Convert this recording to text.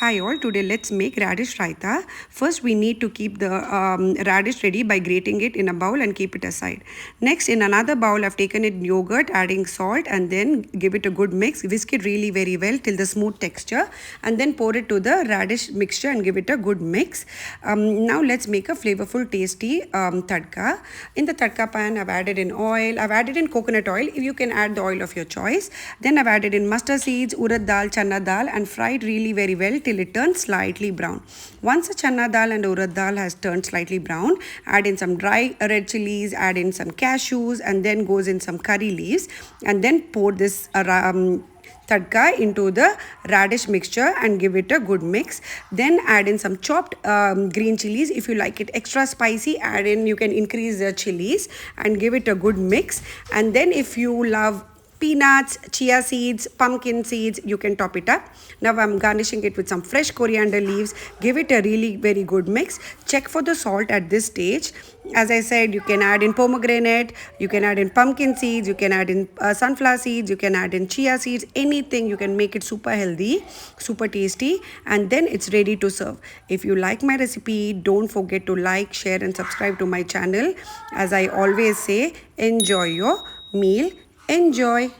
Hi all, today let's make radish raita. First we need to keep the radish ready by grating it in a bowl and keep it aside. Next, in another bowl I've taken it yogurt, adding salt and then give it a good mix. Whisk it really very well till the smooth texture and then pour it to the radish mixture and give it a good mix. Now let's make a flavorful tasty tadka. In the tadka pan I've added in oil, I've added in coconut oil. You can add the oil of your choice. Then I've added in mustard seeds, urad dal, chana dal and fried really very well till it turns slightly brown. Once the chana dal and urad dal has turned slightly brown, add in some dry red chilies, add in some cashews and then goes in some curry leaves and then pour this tadka into the radish mixture and give it a good mix. Then add in some chopped green chilies. If you like it extra spicy, add in, you can increase the chilies and give it a good mix. And then if you love peanuts, chia seeds, pumpkin seeds, you can top it up. Now I'm garnishing it with some fresh coriander leaves. Give it a really very good mix. Check for the salt at this stage. As I said, you can add in pomegranate, you can add in pumpkin seeds, you can add in sunflower seeds, you can add in chia seeds, anything. You can make it super healthy, super tasty, and then it's ready to serve. If you like my recipe, don't forget to like, share and subscribe to my channel. As I always say, enjoy your meal. Enjoy.